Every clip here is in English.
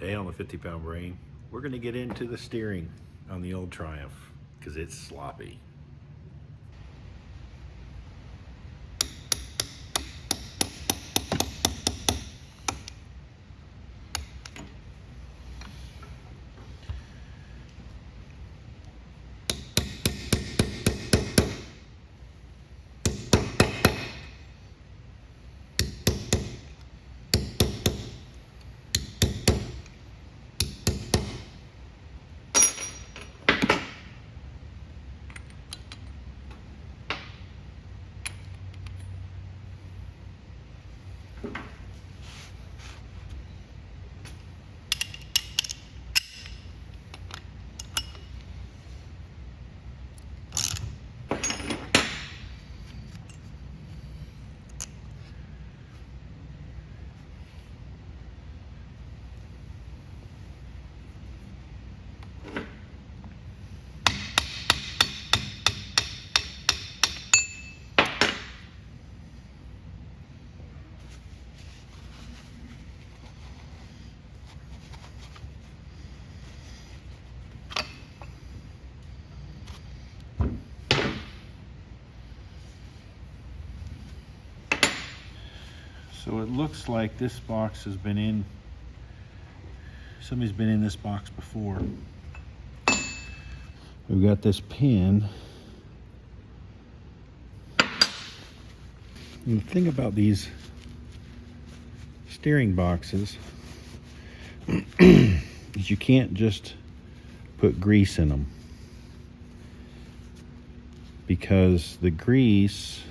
Today on the 50-pound brain, we're going to get into the steering on the old Triumph because it's sloppy. So it looks like this box has been in, somebody's been in this box before. We've got this pin. And the thing about these steering boxes is you can't just put grease in them, because the grease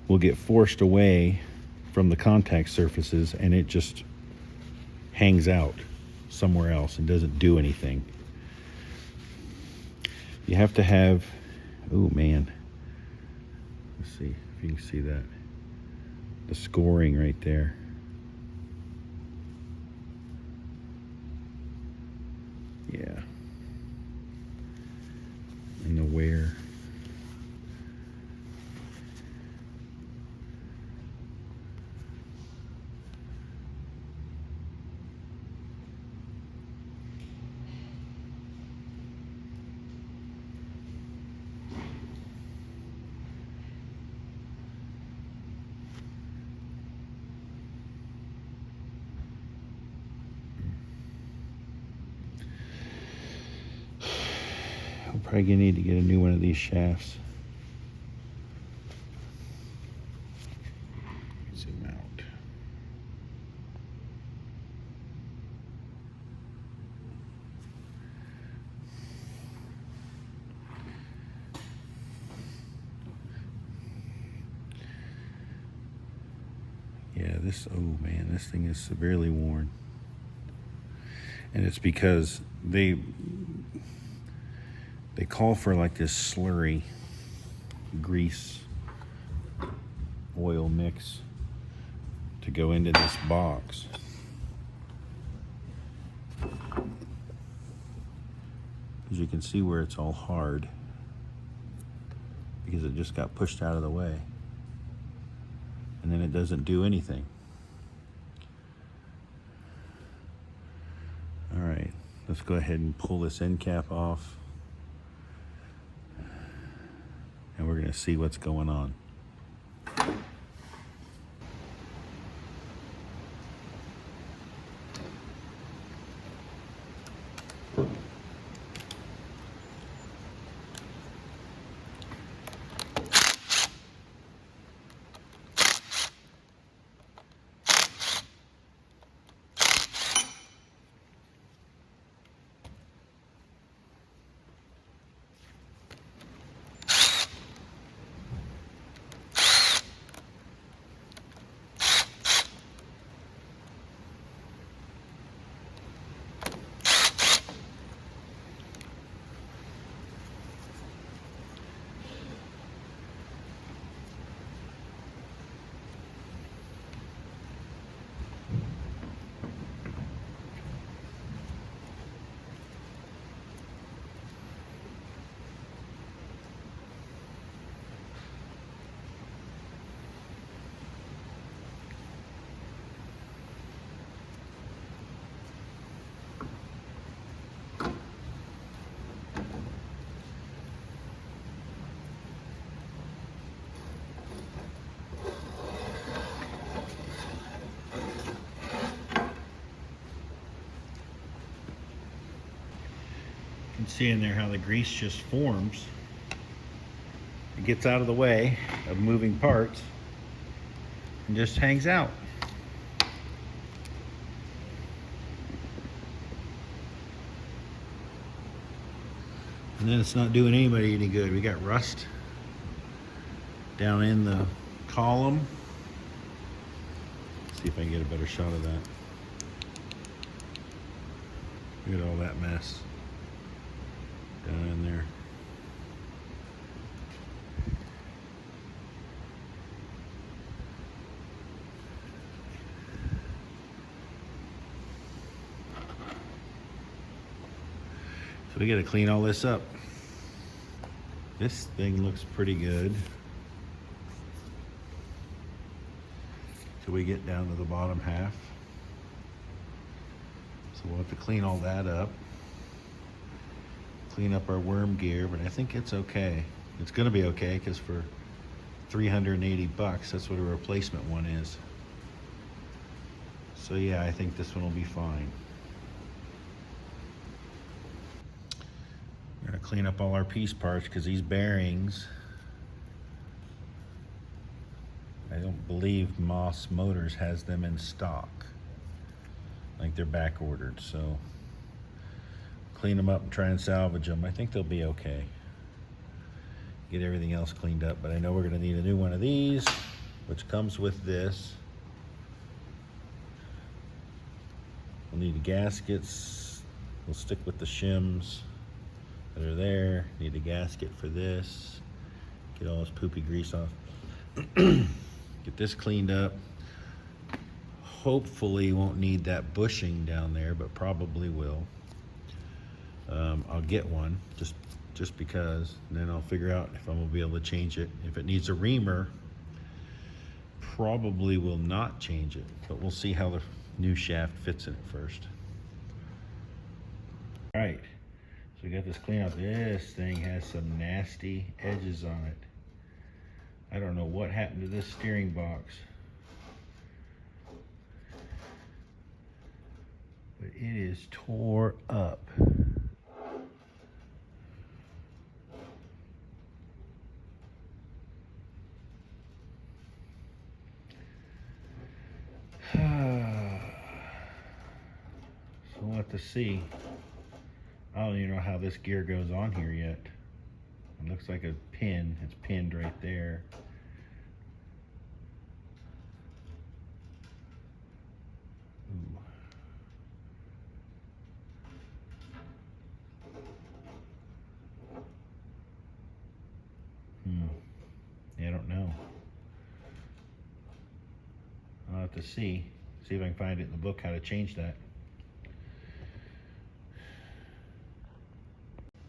will get forced away from the contact surfaces and it just hangs out somewhere else and doesn't do anything. You have to have, oh man, let's see if you can see that, the scoring right there. Yeah, and the wear. We're probably gonna need to get a new one of these shafts. Zoom out. Yeah, oh man, this thing is severely worn. And it's because they call for like this slurry grease oil mix to go into this box. As you can see where it's all hard because it just got pushed out of the way, and then it doesn't do anything. All right, let's go ahead and pull this end cap off, and we're going to see what's going on. can see in there how the grease just forms. It gets out of the way of moving parts and just hangs out. And then it's not doing anybody any good. We got rust down in the column. Let's see if I can get a better shot of that. Look at all that mess down in there. So we got to clean all this up. This thing looks pretty good till we get down to the bottom half. So we'll have to clean all that up. Clean up our worm gear, but I think it's okay. It's gonna be okay because for 380 bucks, that's what a replacement one is. So yeah, I think this one will be fine. We're gonna clean up all our piece parts because these bearings, I don't believe Moss Motors has them in stock. Like they're back ordered, so clean them up and try and salvage them. I think they'll be okay. Get everything else cleaned up, but I know we're gonna need a new one of these, which comes with this. We'll need the gaskets. We'll stick with the shims that are there. Need a gasket for this. Get all this poopy grease off. Get this cleaned up. Hopefully won't need that bushing down there, but probably will. I'll get one just because, and then I'll figure out if I'm gonna be able to change it. If it needs a reamer, probably will not change it, but we'll see how the new shaft fits in it first. All right, so we got this clean up. This thing has some nasty edges on it. I don't know what happened to this steering box, but it is tore up. So we'll have to see. I don't even know how this gear goes on here yet. It looks like a pin. It's pinned right there. Ooh. Yeah, I don't know. I'll have to see if I can find it in the book how to change that.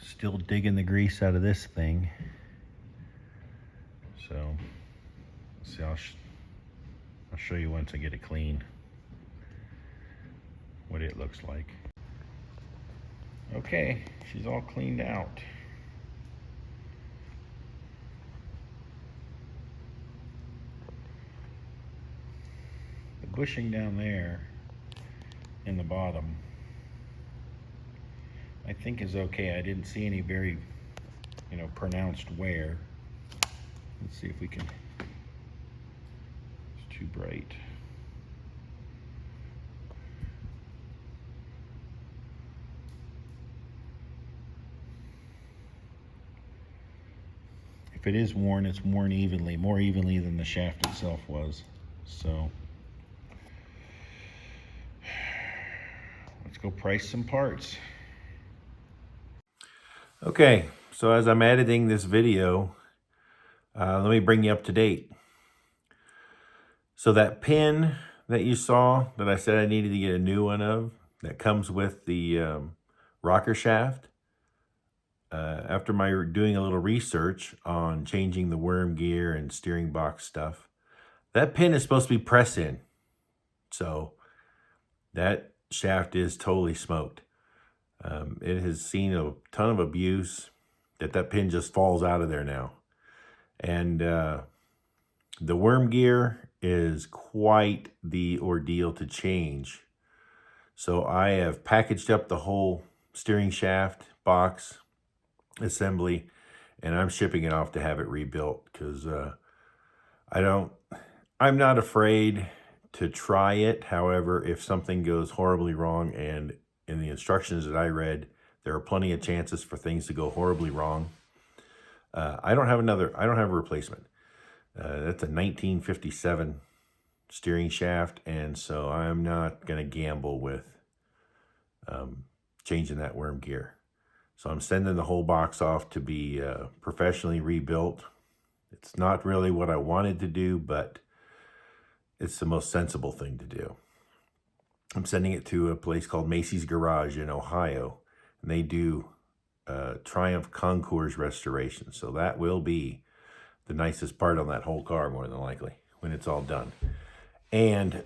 Still digging the grease out of this thing. So, let's see, I'll show you once I get it clean what it looks like. Okay, she's all cleaned out. The bushing down there in the bottom, I think is okay. I didn't see any very, pronounced wear. Let's see if we can, it's too bright. If it is worn, it's worn evenly, more evenly than the shaft itself was. So, let's go price some parts. Okay, so as I'm editing this video, let me bring you up to date. So that pin that you saw that I said I needed to get a new one of, that comes with the rocker shaft, after my doing a little research on changing the worm gear and steering box stuff, that pin is supposed to be press in. So that shaft is totally smoked. It has seen a ton of abuse that pin just falls out of there now. And the worm gear is quite the ordeal to change. So I have packaged up the whole steering shaft, box assembly, and I'm shipping it off to have it rebuilt because I'm not afraid to try it. However, if something goes horribly wrong, and in the instructions that I read, there are plenty of chances for things to go horribly wrong. I don't have a replacement. That's a 1957 steering shaft, and so I'm not going to gamble with changing that worm gear. So I'm sending the whole box off to be professionally rebuilt. It's not really what I wanted to do, but it's the most sensible thing to do. I'm sending it to a place called Macey's Garage in Ohio, and they do Triumph Concours restoration. So that will be the nicest part on that whole car, more than likely, when it's all done. And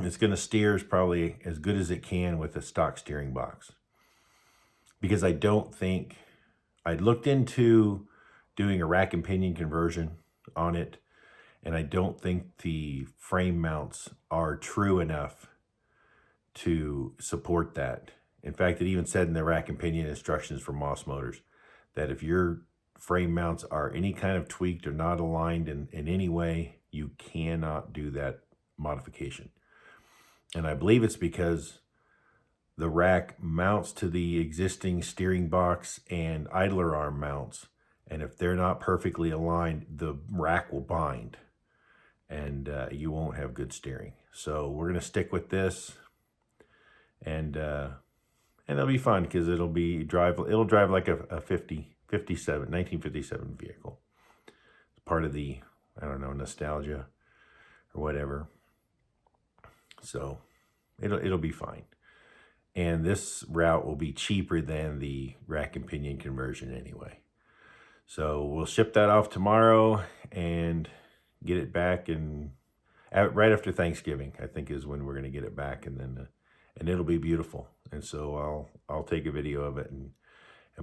it's going to steer probably as good as it can with a stock steering box. Because I don't think, I looked into doing a rack and pinion conversion on it, and I don't think the frame mounts are true enough to support that. In fact, it even said in the rack and pinion instructions for Moss Motors that if your frame mounts are any kind of tweaked or not aligned in any way, you cannot do that modification. And I believe it's because the rack mounts to the existing steering box and idler arm mounts, and if they're not perfectly aligned, the rack will bind, and you won't have good steering. So we're going to stick with this, and it'll be fun because it'll drive like a 1957 vehicle. It's part of the, I don't know, nostalgia or whatever. So it'll be fine. And this route will be cheaper than the rack and pinion conversion anyway. So we'll ship that off tomorrow and get it back, and right after Thanksgiving, I think, is when we're going to get it back, and then and it'll be beautiful. And so I'll take a video of it and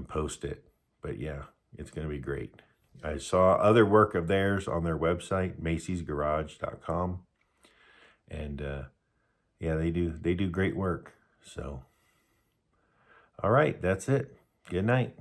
post it. But yeah, it's going to be great. I saw other work of theirs on their website, maceysgarage.com, and yeah, they do great work. So, all right, that's it. Good night.